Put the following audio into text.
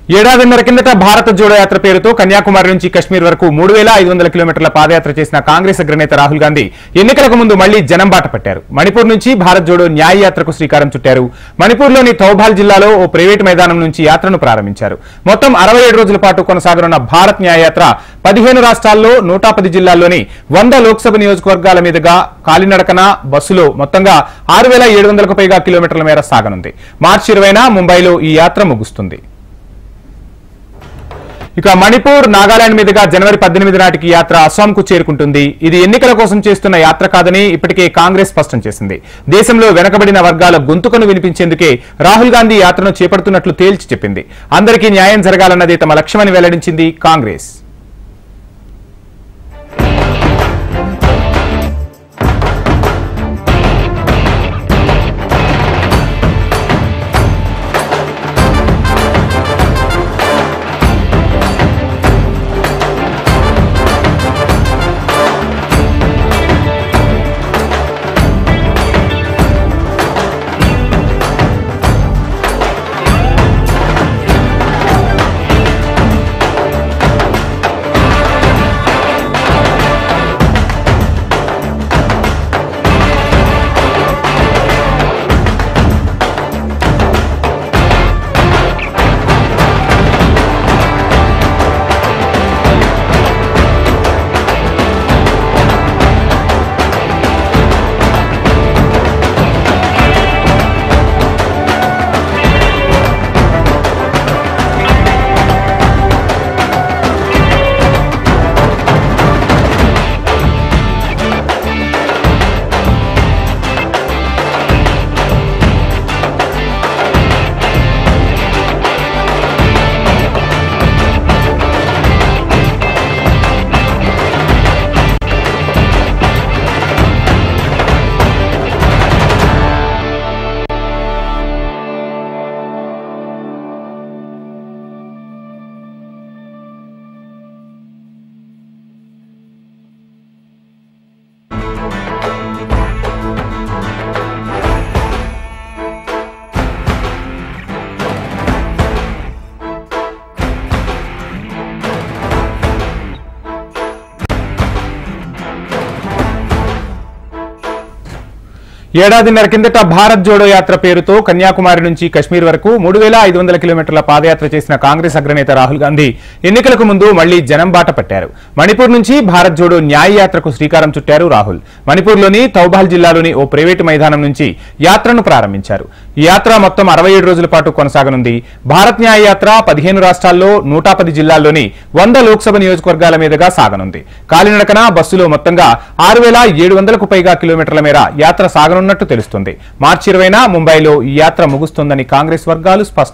ఏడాదిన్నర కిందట భారత జోడో యాత్ర పేరుతో కన్యాకుమారి నుంచి కశ్మీర్ వరకు 3500 కిలోమీటర్ల పాదయాత్ర చేసిన కాంగ్రెస్ అగ్రనేత రాహుల్ గాంధీ ఎన్నికలకు ముందు మళ్లీ జనం బాట పట్టారు. మణిపూర్ నుంచి భారత్ జోడో న్యాయ యాత్రకు శ్రీకారం చుట్టారు. మణిపూర్లోని థౌబాల్ జిల్లాలో ఓ ప్రైవేటు మైదానం నుంచి యాత్రను ప్రారంభించారు. మొత్తం 67 రోజుల పాటు కొనసాగనున్న భారత్ న్యాయ యాత్ర 15 రాష్ట్రాల్లో 110 జిల్లాల్లోని 100 లోక్సభ నియోజకవర్గాల మీదుగా కాలినడకన బస్సులో మొత్తంగా 6700కు పైగా కిలోమీటర్ల మేర సాగనుంది. మార్చి 20న ముంబైలో ఈ యాత్ర ముగుస్తుంది. ఇక మణిపూర్, నాగాలాండ్ మీదుగా జనవరి 18 నాటికి యాత్ర అస్సాంకు చేరుకుంటుంది. ఇది ఎన్నికల కోసం చేస్తున్న యాత్ర కాదని ఇప్పటికే కాంగ్రెస్ స్పష్టం చేసింది. దేశంలో వెనకబడిన వర్గాల గొంతుకను వినిపించేందుకే రాహుల్ గాంధీ యాత్రను చేపడుతున్నట్లు తేల్చి చెప్పింది. అందరికీ న్యాయం జరగాలన్నదే తమ లక్ష్యమని వెల్లడించింది కాంగ్రెస్. ఏడాదిన్నర కిందట భారత్ జోడో యాత్ర పేరుతో కన్యాకుమారి నుంచి కశ్మీర్ వరకు 3500 కిలోమీటర్ల పాదయాత్ర చేసిన కాంగ్రెస్ అగ్రనేత రాహుల్ గాంధీ ఎన్నికలకు ముందు మళ్లీ జనం బాట పట్టారు. మణిపూర్ నుంచి భారత్ జోడో న్యాయ యాత్రకు శ్రీకారం చుట్టారు రాహుల్. మణిపూర్లోని థౌబాల్ జిల్లాలోని ఓ ప్రైవేటు మైదానం నుంచి యాత్రను ప్రారంభించారు. ఈ యాత్ర మొత్తం 67 రోజుల పాటు కొనసాగనుంది. భారత్ న్యాయ యాత్ర 15 రాష్ట్రాల్లో 110 జిల్లాల్లోని 100 లోక్సభ నియోజకవర్గాల మీదుగా సాగనుంది. కాలినడకన బస్సులో మొత్తంగా 6700కు పైగా కిలోమీటర్ల మేర యాత్ర సాగనున్నట్టు తెలుస్తుంది. మార్చి 20న ముంబైలో ఈ యాత్ర ముగుస్తుందని కాంగ్రెస్ వర్గాలు స్పష్టం